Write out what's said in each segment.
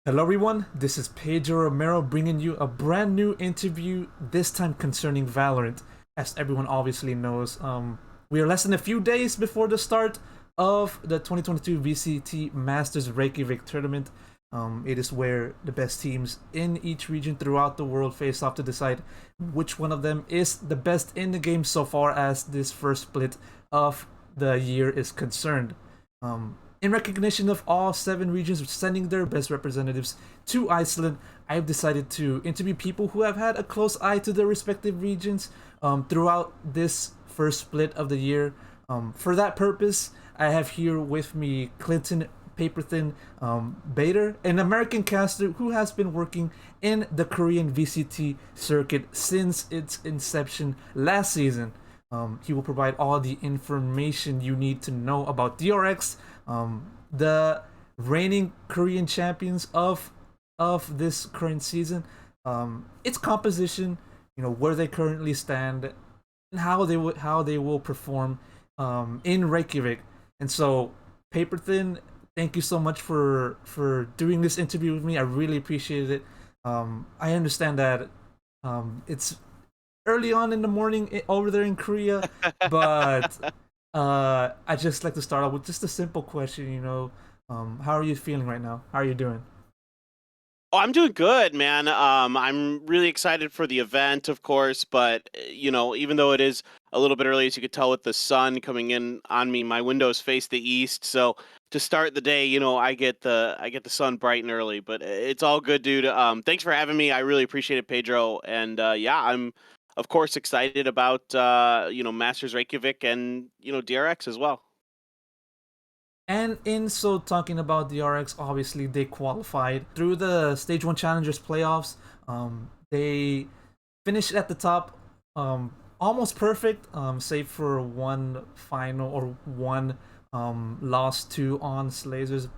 Hello everyone, this is Pedro Romero bringing you a brand new interview, this time concerning Valorant. As everyone obviously knows, we are less than a few days before the start of the 2022 VCT Masters Reykjavik tournament. It is where the best teams in each region throughout the world face off to decide which one of them is the best in the game so far as this first split of the year is concerned. In recognition of all 7 regions sending their best representatives to Iceland, I've decided to interview people who have had a close eye to their respective regions throughout this first split of the year. For that purpose, I have here with me Clinton Paperthin Bader, an American caster who has been working in the Korean VCT circuit since its inception last season. He will provide all the information you need to know about DRX, the reigning Korean champions of this current season, its composition, where they currently stand, and how they will perform in Reykjavik. And so, Paperthin, thank you so much for doing this interview with me. I really appreciate it. I understand that it's early on in the morning over there in Korea, but I just like to start off with just a simple question. How are you feeling right now? How are you doing? Oh, I'm doing good, man. I'm really excited for the event, of course, but even though it is a little bit early, as you could tell with the sun coming in on me, my windows face the east. So to start the day, I get the sun bright and early, but it's all good, dude. Thanks for having me. I really appreciate it, Pedro. And yeah, I'm of course excited about Masters Reykjavik and DRX as well. And in so talking about the RX, obviously they qualified through the Stage One Challengers playoffs. They finished at the top, almost perfect, save for one final or one loss to on Slazers.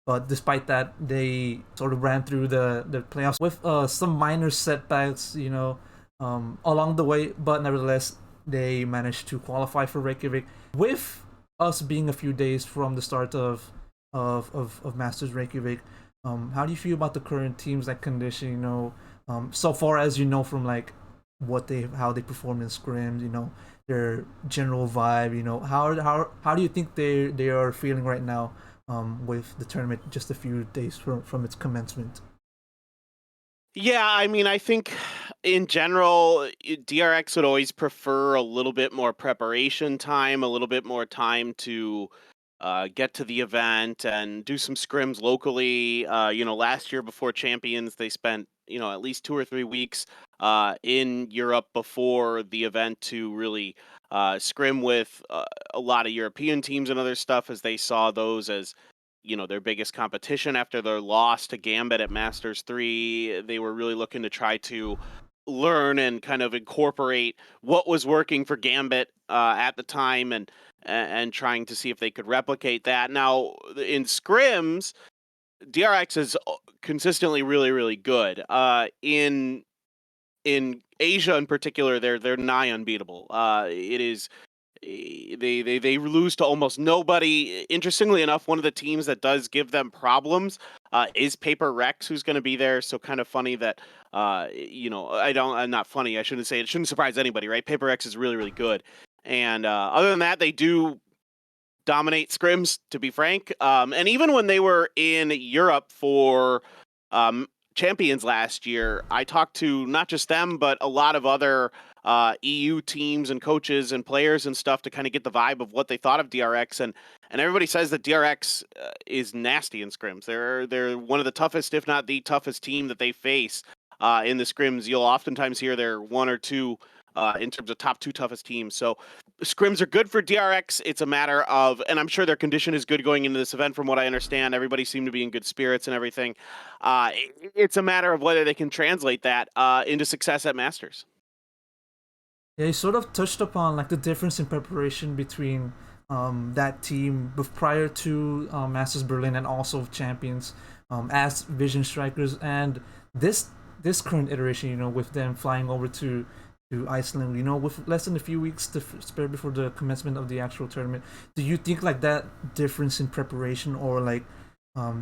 But despite that, they sort of ran through the playoffs with some minor setbacks, along the way. But nevertheless, they managed to qualify for Reykjavik with us being a few days from the start of Masters Reykjavik. How do you feel about the current teams like condition? So far as you know from like how they perform in scrims, their general vibe. How do you think they are feeling right now? With the tournament just a few days from its commencement. Yeah, I mean, I think in general, DRX would always prefer a little bit more preparation time, a little bit more time to get to the event and do some scrims locally. Last year before Champions, they spent at least 2 or 3 weeks in Europe before the event to really scrim with a lot of European teams and other stuff, as they saw those as their biggest competition after their loss to Gambit at Masters 3. They were really looking to try to learn and kind of incorporate what was working for Gambit at the time, and trying to see if they could replicate that. Now in scrims, DRX is consistently really really good. In Asia in particular, they're nigh unbeatable. It is they lose to almost nobody. Interestingly enough, one of the teams that does give them problems is Paper Rex, who's going to be there. So kind of funny that I don't. Not funny. I shouldn't say it. Shouldn't surprise anybody, right? Paper Rex is really really good, and other than that, they do dominate scrims. To be frank, and even when they were in Europe for champions last year, I talked to not just them, but a lot of other EU teams and coaches and players and stuff to kind of get the vibe of what they thought of DRX, and everybody says that DRX is nasty in scrims. They're one of the toughest, if not the toughest team that they face in the scrims. You'll oftentimes hear they're one or two in terms of top two toughest teams. So scrims are good for DRX. It's a matter of, and I'm sure their condition is good going into this event. From what I understand, everybody seemed to be in good spirits and everything. It's a matter of whether they can translate that into success at Masters. Yeah, you sort of touched upon like the difference in preparation between that team prior to Masters Berlin and also Champions as Vision Strikers and this current iteration. With them flying over to Iceland. With less than a few weeks to spare before the commencement of the actual tournament. Do you think like that difference in preparation or like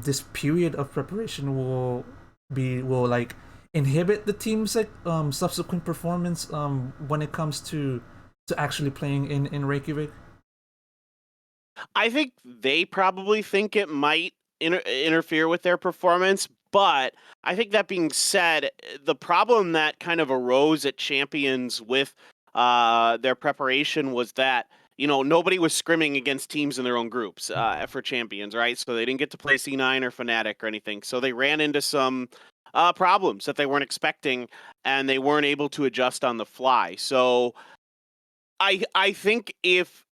this period of preparation will like inhibit the team's like subsequent performance when it comes to actually playing in Reykjavik? I think they probably think it might interfere with their performance, but I think that being said, the problem that kind of arose at Champions with their preparation was that nobody was scrimming against teams in their own groups for Champions, right? So they didn't get to play C9 or Fnatic or anything. So they ran into some problems that they weren't expecting, and they weren't able to adjust on the fly. So I think if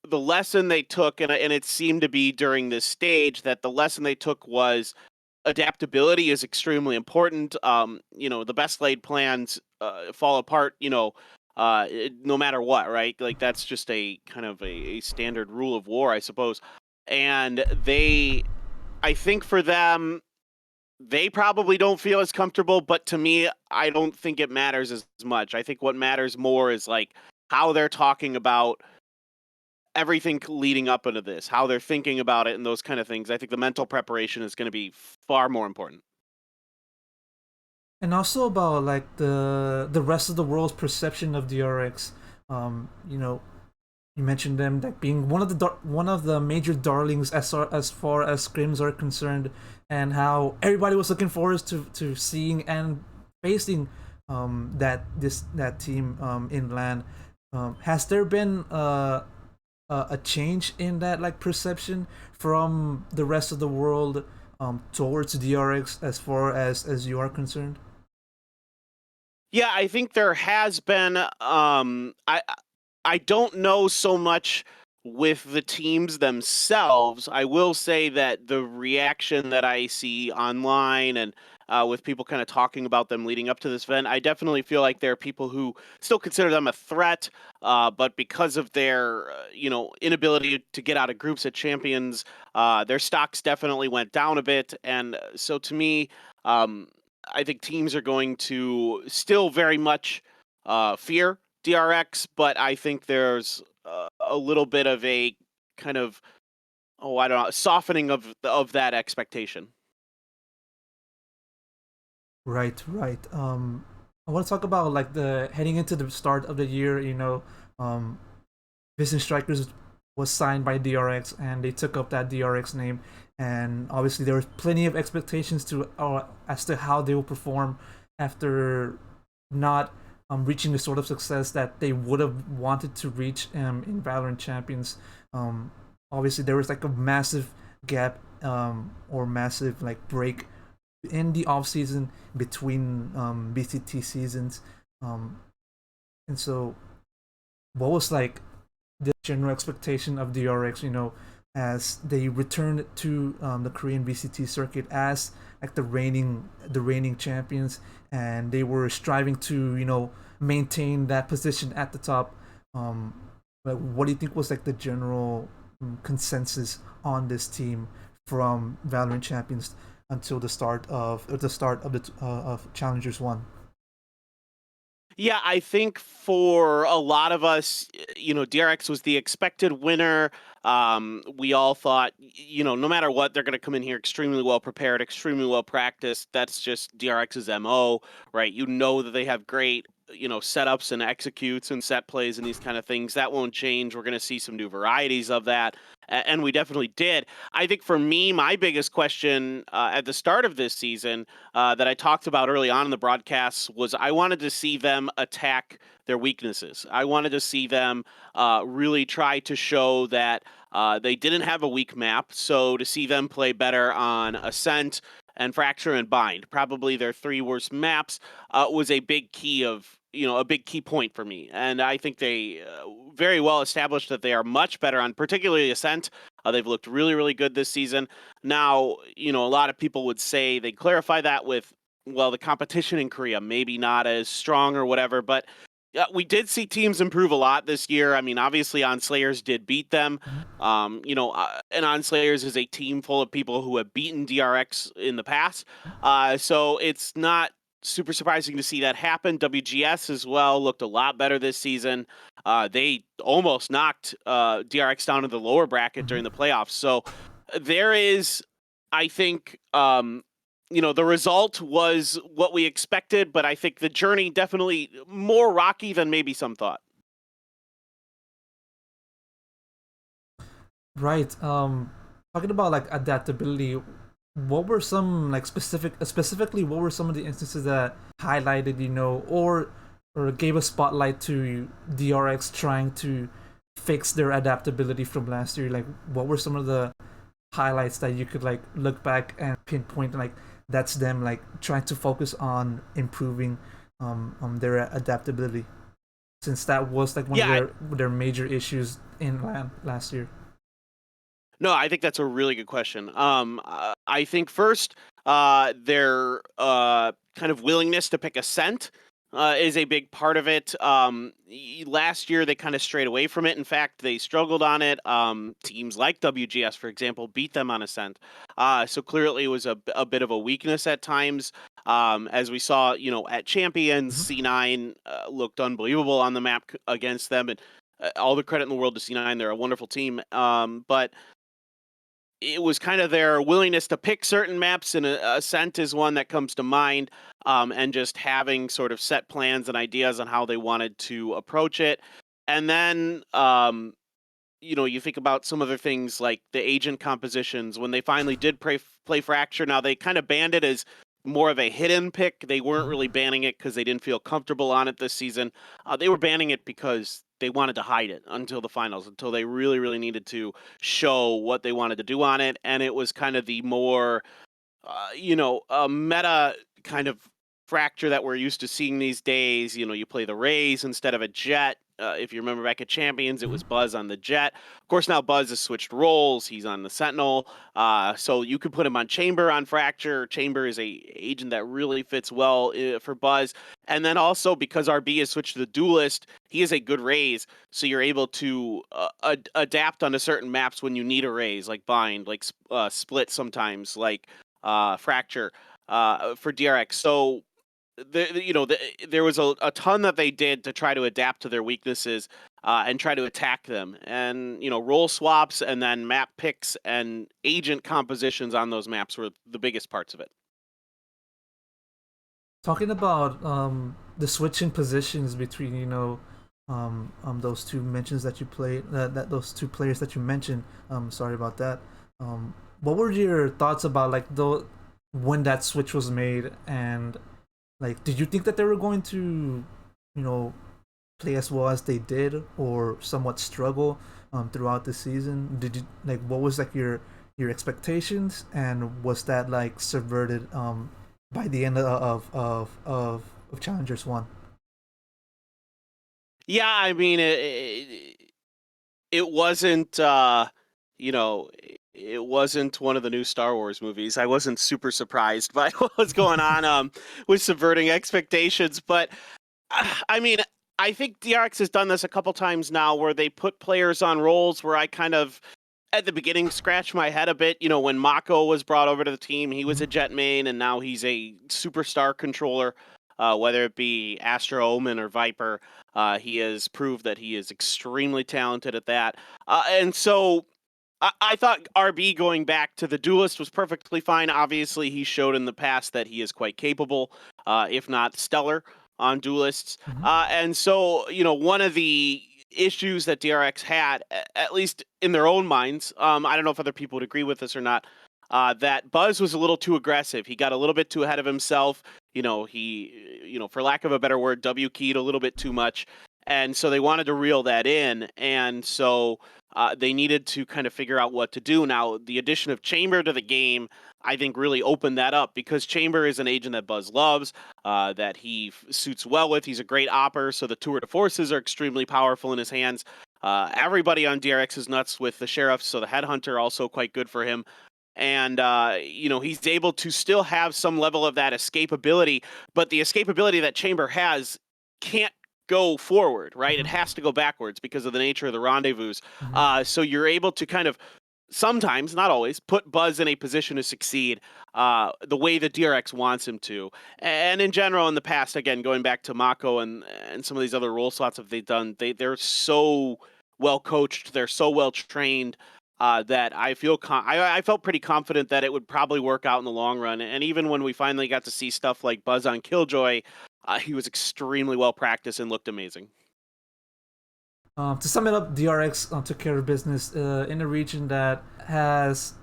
the lesson they took, and it seemed to be during this stage that the lesson they took was adaptability is extremely important. The best laid plans fall apart. No matter what, right? Like that's just a kind of a standard rule of war, I suppose. And I think for them, they probably don't feel as comfortable. But to me, I don't think it matters as much. I think what matters more is like how they're talking about everything leading up into this, how they're thinking about it and those kind of things. I think the mental preparation is going to be far more important. And also about like the rest of the world's perception of DRX. You know, you mentioned them like being one of the major darlings as far as scrims are concerned, and how everybody was looking forward to seeing and facing that team in LAN. Has there been a change in that like perception from the rest of the world towards DRX as far as you are concerned? Yeah, I think there has been. I don't know so much with the teams themselves. I will say that the reaction that I see online and with people kind of talking about them leading up to this event, I definitely feel like there are people who still consider them a threat, but because of their inability to get out of groups at Champions, their stocks definitely went down a bit. And so to me, um, I think teams are going to still very much fear DRX, but I think there's a little bit of a kind of I don't know, softening of that expectation. Right, right. I want to talk about like the heading into the start of the year. Business Strikers was signed by DRX, and they took up that DRX name. And obviously, there was plenty of expectations to as to how they will perform after not reaching the sort of success that they would have wanted to reach in Valorant Champions. Um, Obviously, there was like a massive gap or massive like break in the off season between VCT seasons, um, and so what was like the general expectation of DRX, as they returned to the Korean VCT circuit as like the reigning champions, and they were striving to maintain that position at the top. Um, like, what do you think was like the general consensus on this team from Valorant champions until the start of Challengers One? Yeah, I think for a lot of us, DRX was the expected winner. We all thought, no matter what, they're going to come in here extremely well prepared, extremely well practiced. That's just DRX's MO, right? You know that they have great, setups and executes and set plays and these kind of things. That won't change. We're going to see some new varieties of that. And we definitely did. I think for me, my biggest question at the start of this season that I talked about early on in the broadcast was I wanted to see them attack their weaknesses. I wanted to see them really try to show that they didn't have a weak map. So to see them play better on Ascent and Fracture and Bind, probably their three worst maps, was a big key point for me. And I think they very well established that they are much better on particularly Ascent. They've looked really, really good this season. Now, a lot of people would say they clarify that with, well, the competition in Korea maybe not as strong or whatever, but we did see teams improve a lot this year. I mean, obviously, On Slayers did beat them. And On Slayers is a team full of people who have beaten DRX in the past. So it's not super surprising to see that happen. WGS as well looked a lot better this season. They almost knocked DRX down to the lower bracket during the playoffs. So there is I think the result was what we expected, but I think the journey definitely more rocky than maybe some thought. Right. Talking about like adaptability, what were some like specifically what were some of the instances that highlighted, or gave a spotlight to DRX trying to fix their adaptability from last year? Like, what were some of the highlights that you could like look back and pinpoint, like that's them like trying to focus on improving their adaptability, since that was like one of Yeah, their major issues in last year. no, I think that's a really good question. I think first, their kind of willingness to pick a scent is a big part of it. Last year, they kind of strayed away from it. In fact, they struggled on it. Teams like WGS, for example, beat them on ascent. So clearly, it was a bit of a weakness at times. As we saw, at Champions, Mm-hmm. C9 looked unbelievable on the map against them, and all the credit in the world to C9. They're a wonderful team. But it was kind of their willingness to pick certain maps, and Ascent is one that comes to mind, and just having sort of set plans and ideas on how they wanted to approach it. And then, you think about some other things like the agent compositions. When they finally did play Fracture, now they kind of banned it as more of a hidden pick. They weren't Mm-hmm. really banning it because they didn't feel comfortable on it this season. They were banning it because they wanted to hide it until the finals, until they really, really needed to show what they wanted to do on it. And it was kind of the more a meta kind of fracture that we're used to seeing these days. You play the Rays instead of a Jet. If you remember back at Champions, it Mm-hmm. was Buzz on the Jet. Of course, now Buzz has switched roles. He's on the Sentinel. So you could put him on Chamber on Fracture. Chamber is a agent that really fits well for Buzz. And then also because RB has switched to the Duelist, he is a good Raise. So you're able to adapt onto certain maps when you need a Raise, like Bind, like Split sometimes, like Fracture for DRX. So there was a ton that they did to try to adapt to their weaknesses and try to attack them. And role swaps and then map picks and agent compositions on those maps were the biggest parts of it. Talking about the switching positions between those two mentions that you played, that those two players that you mentioned. Sorry about that. What were your thoughts about like when that switch was made, and like did you think that they were going to you know play as well as they did, or somewhat struggle throughout the season? Did you like, what was like your expectations, and was that like subverted by the end of Challengers One? Yeah, I mean it wasn't you know it wasn't one of the new Star Wars movies. I wasn't super surprised by what was going on with subverting expectations, but I mean, I think DRX has done this a couple times now where they put players on roles where I kind of at the beginning scratched my head a bit. When Mako was brought over to the team, he was a jet main and now he's a superstar controller. Whether it be Astro Omen or Viper, he has proved that he is extremely talented at that. And so I thought RB going back to the duelist was perfectly fine. Obviously, he showed in the past that he is quite capable, if not stellar, on duelists. Mm-hmm. And so, one of the issues that DRX had, at least in their own minds, I don't know if other people would agree with this or not, that Buzz was a little too aggressive. He got a little bit too ahead of himself. For lack of a better word, W keyed a little bit too much. And so they wanted to reel that in. And so they needed to kind of figure out what to do. Now, the addition of Chamber to the game, I think, really opened that up because Chamber is an agent that Buzz loves, that he suits well with. He's a great opper, so the tour de forces are extremely powerful in his hands. Everybody on DRX is nuts with the sheriff, so the headhunter also quite good for him. And he's able to still have some level of that escapability, but the escapability that Chamber has can't go forward, right? It Mm-hmm. has to go backwards because of the nature of the rendezvous. Mm-hmm. So you're able to kind of sometimes, not always, put Buzz in a position to succeed the way the DRX wants him to. And in general, in the past, again, going back to Mako and some of these other role slots that they've done, they're so well coached, they're so well trained. that I felt pretty confident that it would probably work out in the long run. And even when we finally got to see stuff like Buzz on Killjoy, he was extremely well practiced and looked amazing. To sum it up, DRX took care of business in a region that has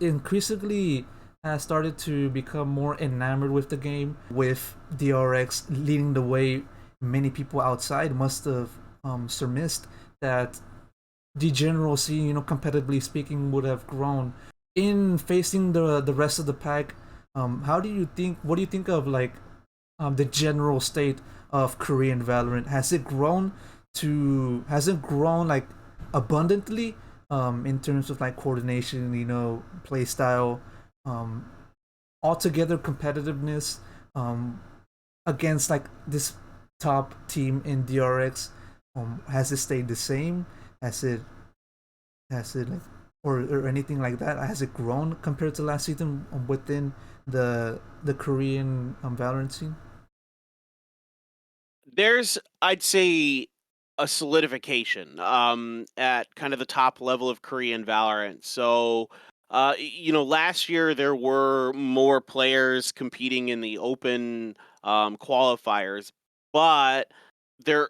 increasingly has started to become more enamored with the game. With DRX leading the way, many people outside must have surmised that the general scene, competitively speaking, would have grown. In facing the rest of the pack, how do you think? What do you think of like the general state of Korean Valorant? Has it grown like abundantly in terms of like coordination, play style, um, altogether competitiveness against like this top team in DRX? Has it stayed the same? Has it like or anything like that? Has it grown compared to last season within the Korean Valorant scene? There's, I'd say, a solidification at kind of the top level of Korean Valorant. So, last year there were more players competing in the open qualifiers, but there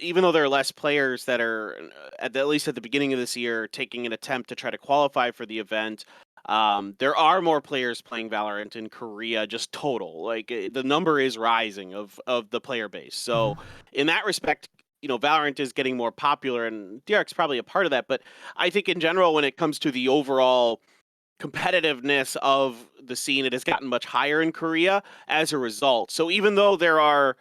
even though there are less players that are at least at the beginning of this year taking an attempt to try to qualify for the event, there are more players playing Valorant in Korea. Just total, like the number is rising of the player base. So Mm-hmm. in that respect, Valorant is getting more popular, and DRX probably a part of that. But I think in general, when it comes to the overall competitiveness of the scene, it has gotten much higher in Korea as a result. So even though there are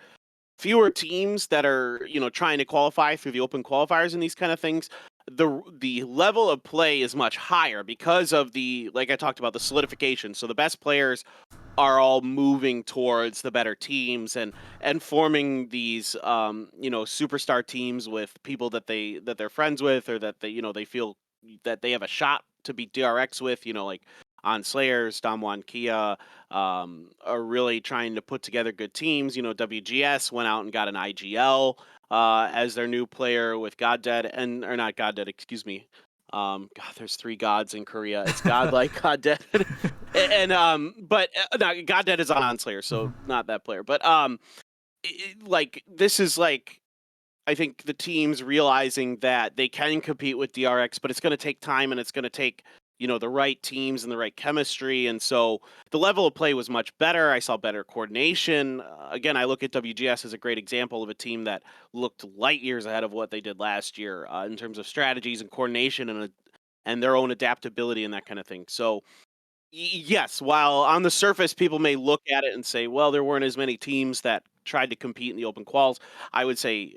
fewer teams that are trying to qualify through the open qualifiers and these kind of things, the level of play is much higher because of the, like I talked about, the solidification. So the best players are all moving towards the better teams and forming these superstar teams with people that they're friends with, or that they feel that they have a shot to beat DRX with, like on Slayers, Damwon Kia, are really trying to put together good teams. WGS went out and got an IGL as their new player with GodDead, or not GodDead, excuse me. God, there's three gods in Korea. It's godlike, GodDead, and but no, GodDead is on Slayer, so not that player. But like this is like, I think the teams realizing that they can compete with DRX, but it's going to take time and it's going to take, the right teams and the right chemistry. And so the level of play was much better. I saw better coordination. Again, I look at WGS as a great example of a team that looked light years ahead of what they did last year in terms of strategies and coordination and their own adaptability and that kind of thing. So yes, while on the surface people may look at it and say, well, there weren't as many teams that tried to compete in the open quals, I would say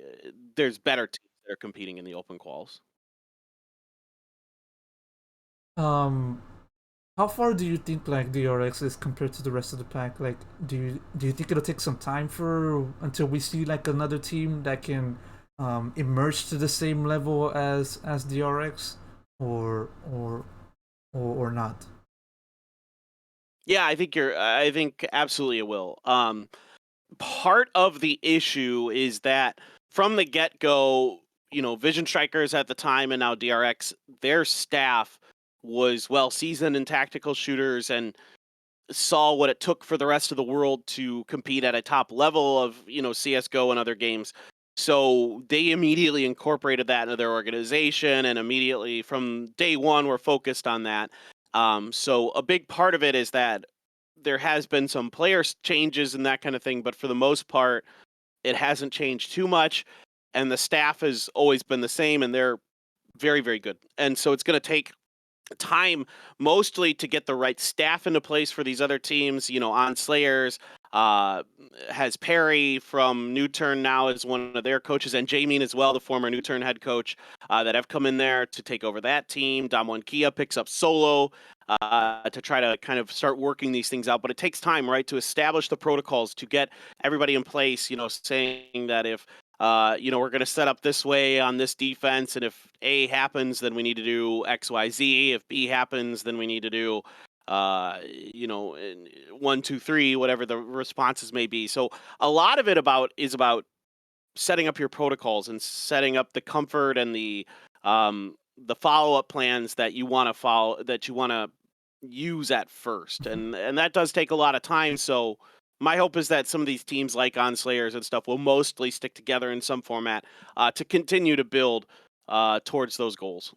there's better teams that are competing in the open quals. Um, how far do you think like DRX is compared to the rest of the pack? Like, do you think it'll take some time for until we see like another team that can emerge to the same level as DRX, or or not? Yeah, I think absolutely it will. Part of the issue is that from the get-go, Vision Strikers at the time and now DRX, their staff was well seasoned in tactical shooters and saw what it took for the rest of the world to compete at a top level of, CS:GO and other games. So they immediately incorporated that into their organization, and immediately from day one were focused on that. So a big part of it is that there has been some player changes and that kind of thing, but for the most part, it hasn't changed too much, and the staff has always been the same, and they're very, very good. And so it's going to take time mostly to get the right staff into place for these other teams. On Slayers uh, has Perry from New Turn now as one of their coaches, and Jamie as well, the former New Turn head coach, that have come in there to take over that team. Damwon Kia picks up solo to try to kind of start working these things out, but it takes time, right, to establish the protocols, to get everybody in place. Saying that if we're going to set up this way on this defense, and if A happens, then we need to do X, Y, Z. If B happens, then we need to do, 1, 2, 3, whatever the responses may be. So a lot of it is about setting up your protocols and setting up the comfort and the follow-up plans that you want to follow, that you want to use at first, and that does take a lot of time. So my hope is that some of these teams like Onslayers and stuff will mostly stick together in some format to continue to build towards those goals.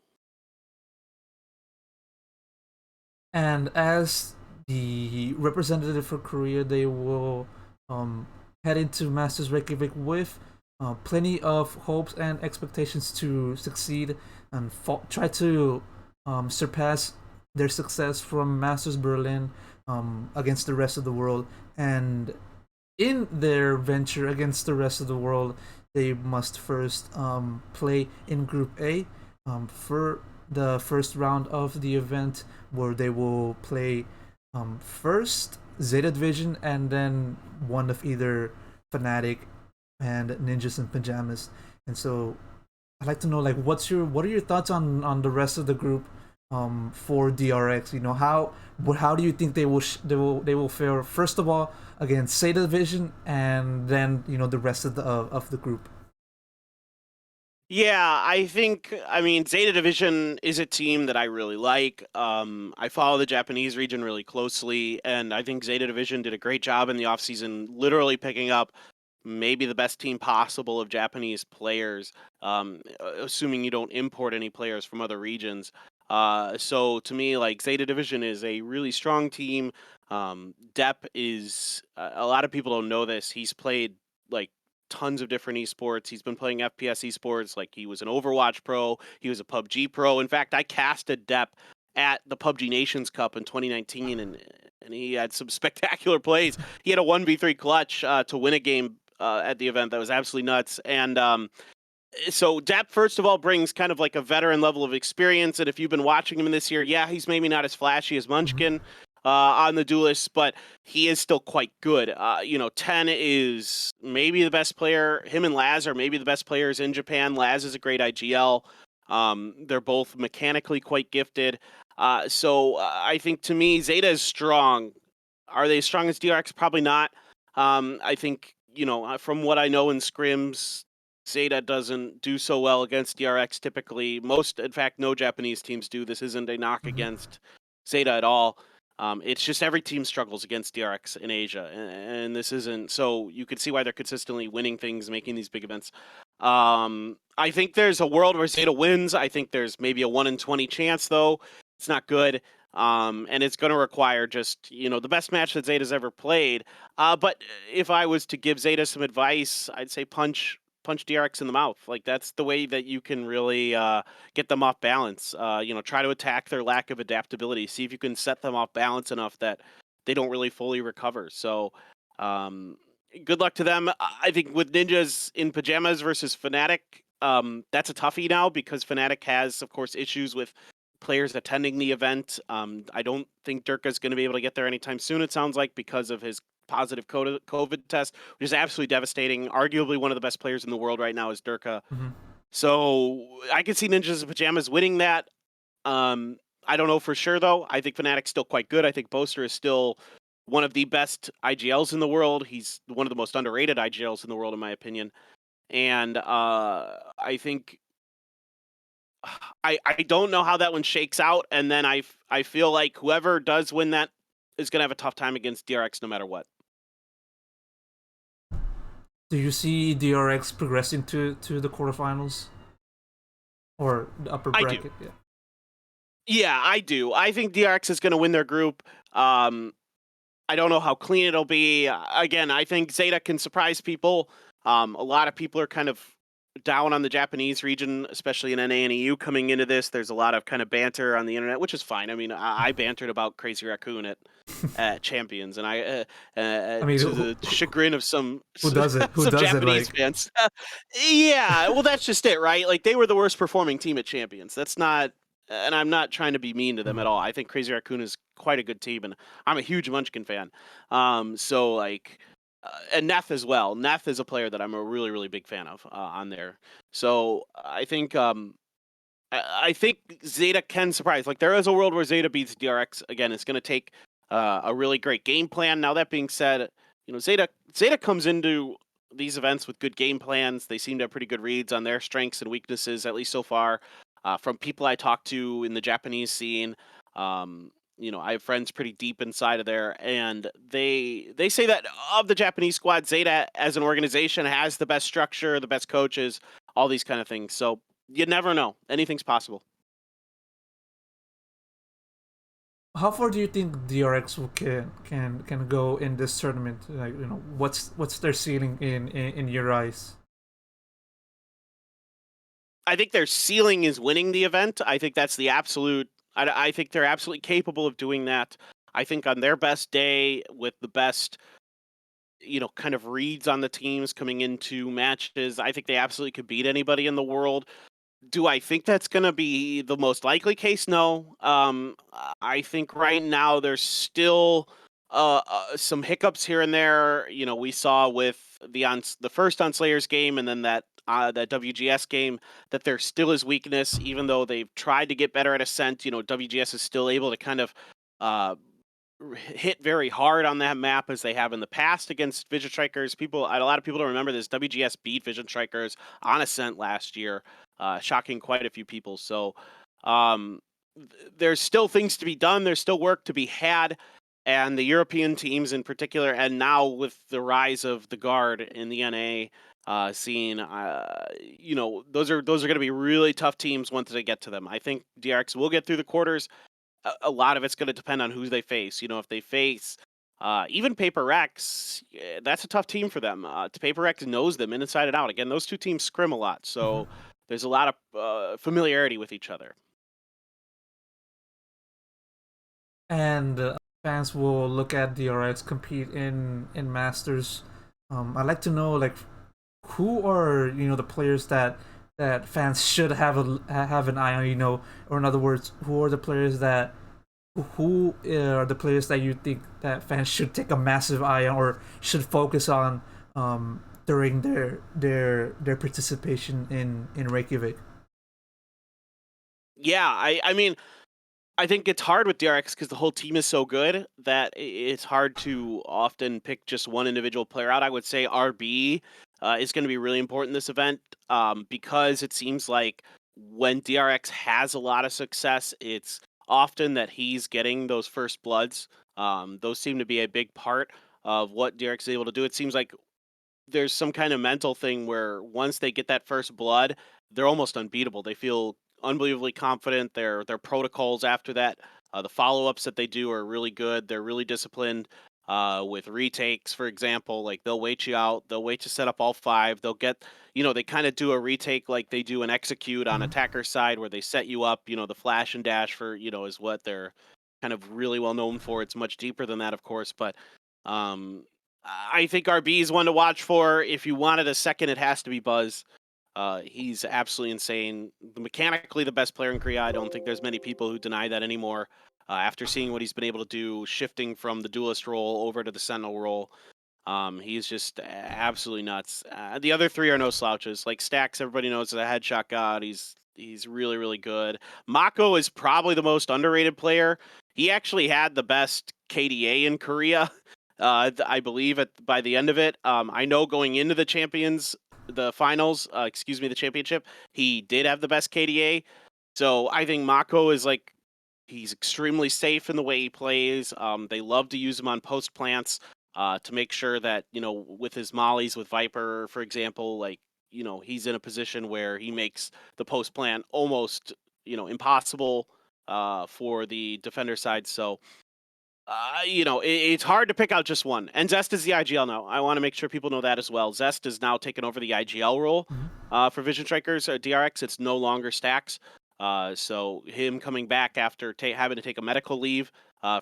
And as the representative for Korea, they will head into Masters Reykjavik with plenty of hopes and expectations to succeed and try to surpass their success from Masters Berlin against the rest of the world. And in their venture against the rest of the world, they must first play in Group A for the first round of the event, where they will play first Zeta Division and then one of either Fnatic and Ninjas in Pajamas. And so I'd like to know, like, what are your thoughts on the rest of the group for DRX? You know, how do you think they will fare, first of all against Zeta Division, and then the rest of the group? Yeah, I mean, Zeta Division is a team that I really like. I follow the Japanese region really closely, and I think Zeta Division did a great job in the offseason, literally picking up maybe the best team possible of Japanese players, assuming you don't import any players from other regions. So to me, like, Zeta Division is a really strong team. Depp is, a lot of people don't know this. He's played like tons of different esports. He's been playing FPS esports. Like, he was an Overwatch pro, he was a PUBG pro. In fact, I casted Depp at the PUBG Nations Cup in 2019, and he had some spectacular plays. He had a 1v3 clutch to win a game at the event that was absolutely nuts. And so Depp, first of all, brings kind of like a veteran level of experience. And if you've been watching him this year, yeah, he's maybe not as flashy as Munchkin on the Duelists, but he is still quite good. 10 is maybe the best player. Him and Laz are maybe the best players in Japan. Laz is a great IGL. They're both mechanically quite gifted. So I think, to me, Zeta is strong. Are they as strong as DRX? Probably not. I think, from what I know in scrims, Zeta doesn't do so well against DRX typically. In fact, no Japanese teams do. This isn't a knock against Zeta at all. It's just every team struggles against DRX in Asia, and this isn't. So you could see why they're consistently winning things, making these big events. I think there's a world where Zeta wins. I think there's maybe a 1 in 20 chance, though. It's not good. And it's going to require just, the best match that Zeta's ever played. But if I was to give Zeta some advice, I'd say punch DRX in the mouth. Like, that's the way that you can really get them off balance. Try to attack their lack of adaptability. See if you can set them off balance enough that they don't really fully recover. So good luck to them. I think with Ninjas in Pajamas versus Fnatic, that's a toughie now, because Fnatic has, of course, issues with players attending the event. I don't think Durka's going to be able to get there anytime soon, it sounds like, because of his positive COVID test, which is absolutely devastating. Arguably one of the best players in the world right now is Durka. So I can see Ninjas in Pajamas winning that. I don't know for sure, though. I think Fnatic's still quite good. I think Boaster is still one of the best IGLs in the world. He's one of the most underrated IGLs in the world, in my opinion. And I think I don't know how that one shakes out. And then I feel like whoever does win that is going to have a tough time against DRX no matter what. Do you see DRX progressing to the quarterfinals or the upper bracket? I do. Yeah, I do. I think DRX is going to win their group. I don't know how clean it'll be. Again, I think Zeta can surprise people. A lot of people are kind of down on the Japanese region, especially in NA and EU coming into this. There's a lot of kind of banter on the internet, which is fine. I mean, I bantered about Crazy Raccoon at Champions, and I mean, to the chagrin of some who does it? Who some does Japanese it, fans. Yeah, well, that's just it, right? Like, they were the worst performing team at Champions. That's not, and I'm not trying to be mean to them at all. I think Crazy Raccoon is quite a good team, and I'm a huge Munchkin fan. So like. And Neff as well. Neff is a player that I'm a really, really big fan of on there. So I think I think Zeta can surprise. Like, there is a world where Zeta beats DRX. Again, it's going to take a really great game plan. Now, that being said, Zeta comes into these events with good game plans. They seem to have pretty good reads on their strengths and weaknesses, at least so far. from people I talk to in the Japanese scene. I have friends pretty deep inside of there, and they say that of the Japanese squad, ZETA as an organization has the best structure, the best coaches, all these kind of things. So you never know; anything's possible. How far do you think DRX can go in this tournament? Like, what's their ceiling in your eyes? I think their ceiling is winning the event. I think that's the absolute. I think they're absolutely capable of doing that. I think on their best day, with the best, kind of reads on the teams coming into matches, I think they absolutely could beat anybody in the world. Do I think that's going to be the most likely case? No. I think right now there's still some hiccups here and there. We saw with the first on Slayers game, and then that WGS game, that there still is weakness, even though they've tried to get better at Ascent. WGS is still able to kind of uh, hit very hard on that map as they have in the past against Vision Strikers. A lot of people don't remember this. WGS beat Vision Strikers on Ascent last year, shocking quite a few people. So um, there's still things to be done. There's still work to be had. And the European teams in particular, and now with the rise of the Guard in the NA scene, those are going to be really tough teams once they get to them. I think DRX will get through the quarters. A lot of it's going to depend on who they face. If they face even Paper-X, that's a tough team for them. Paper-X knows them inside and out. Again, those two teams scrim a lot, so there's a lot of familiarity with each other. And fans will look at DRX compete in Masters. I'd like to know, like, who are the players that fans should have an eye on, or in other words, who are the players that you think that fans should take a massive eye on or should focus on during their participation in Reykjavik? Yeah, I mean, I think it's hard with DRX because the whole team is so good that it's hard to often pick just one individual player out. I would say RB is going to be really important in this event because it seems like when DRX has a lot of success, it's often that he's getting those first bloods. Those seem to be a big part of what DRX is able to do. It seems like there's some kind of mental thing where once they get that first blood, they're almost unbeatable. They feel unbelievably confident. Their protocols after that, the follow ups that they do are really good. They're really disciplined. With retakes, for example, like they'll wait you out. They'll wait to set up all five. They'll get, they kind of do a retake like they do an execute on attacker side where they set you up. The flash and dash for is what they're kind of really well known for. It's much deeper than that, of course, but um, I think RB is one to watch for. If you wanted a second, it has to be Buzz. He's absolutely insane. Mechanically, the best player in Korea. I don't think there's many people who deny that anymore. After seeing what he's been able to do, shifting from the duelist role over to the sentinel role, he's just absolutely nuts. The other three are no slouches. Like Stacks, everybody knows is a headshot god. He's really, really good. Mako is probably the most underrated player. He actually had the best KDA in Korea. I believe by the end of it. I know going into the the championship, he did have the best KDA. So I think Mako is he's extremely safe in the way he plays. They love to use him on post plants to make sure that, with his mollies with Viper, for example, he's in a position where he makes the post plant almost, impossible for the defender side. So it's hard to pick out just one. And Zest is the IGL now. I want to make sure people know that as well. Zest is now taken over the IGL role for Vision Strikers DRX. It's no longer Stacks. So him coming back after having to take a medical leave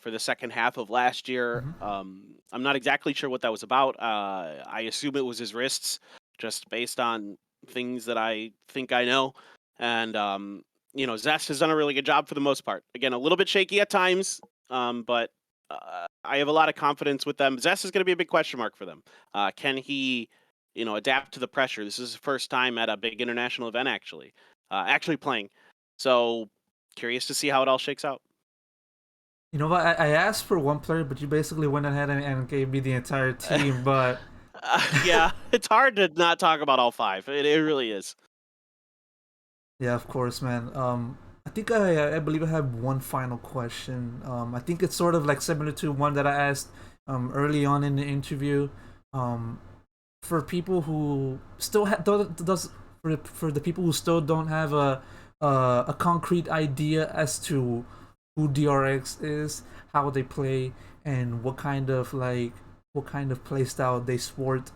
for the second half of last year. I'm not exactly sure what that was about. I assume it was his wrists, just based on things that I think I know. And Zest has done a really good job for the most part. Again, a little bit shaky at times, but I have a lot of confidence with them. Zest is going to be a big question mark for them. Can he, adapt to the pressure? This is his first time at a big international event, actually playing. So curious to see how it all shakes out. You know what? I asked for one player, but you basically went ahead and gave me the entire team. But yeah, it's hard to not talk about all five. It really is. Yeah, of course, man. I think I believe I have one final question. I think it's sort of like similar to one that I asked early on in the interview. Um, for people who still does for the people who still don't have a concrete idea as to who DRX is, how they play, and what kind of play style they sport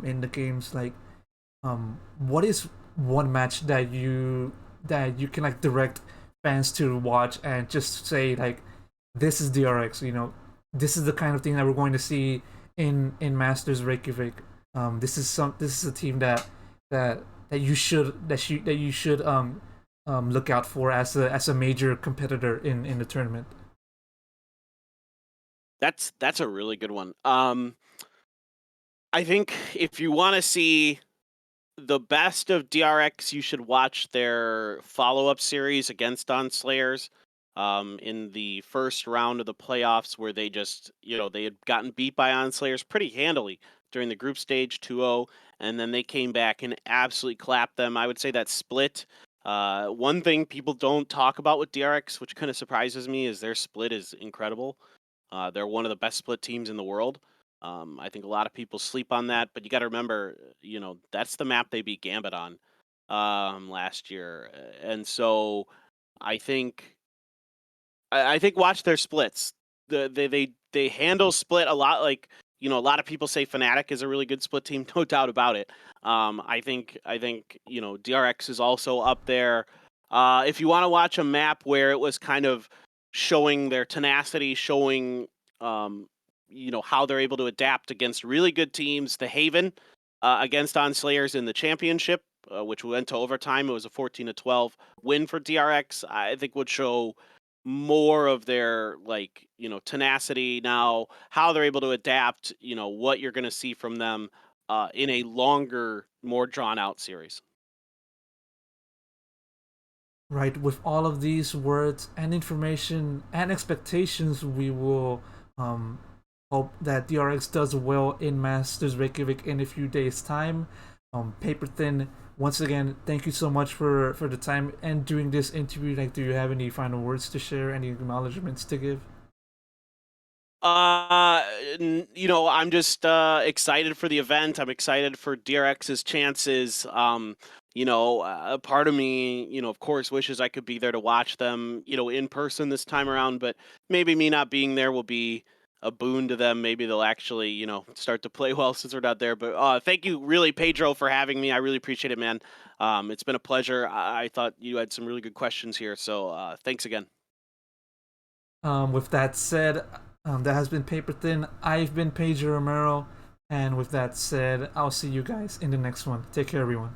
in the games. Like, what is one match that you can like direct fans to watch and just say like, this is DRX. You know, this is the kind of thing that we're going to see in Masters Reykjavik. This is a team that you should look out for as a major competitor in the tournament. That's a really good one. I think if you want to see the best of DRX, you should watch their follow-up series against On Slayers in the first round of the playoffs, where they just, they had gotten beat by On Slayers pretty handily during the group stage 2-0, and then they came back and absolutely clapped them. I would say that split. One thing people don't talk about with DRX, which kind of surprises me, is their split is incredible. They're one of the best split teams in the world. I think a lot of people sleep on that, but you got to remember, that's the map they beat Gambit on last year, and so I think I think watch their splits. They handle split a lot. Like, a lot of people say Fnatic is a really good split team, no doubt about it. I think DRX is also up there. If you want to watch a map where it was kind of showing their tenacity, showing how they're able to adapt against really good teams, the Haven against On Slayers in the championship, which went to overtime. It was a 14-12 win for DRX. I think would show more of their tenacity now, how they're able to adapt, what you're going to see from them in a longer, more drawn out series. Right, with all of these words and information and expectations, we will um, hope that DRX does well in Masters Reykjavik in a few days' time. Paperthin, once again, thank you so much for the time and doing this interview. Like, do you have any final words to share? Any acknowledgments to give? Uh, I'm just excited for the event. I'm excited for DRX's chances. A part of me, of course, wishes I could be there to watch them, in person this time around. But maybe me not being there will be a boon to them. Maybe they'll actually, start to play well since we're not there. But thank you, really, Pedro, for having me. I really appreciate it, man. It's been a pleasure. I thought you had some really good questions here. So thanks again. With that said, that has been Paper Thin. I've been Pedro Romero, and with that said, I'll see you guys in the next one. Take care, everyone.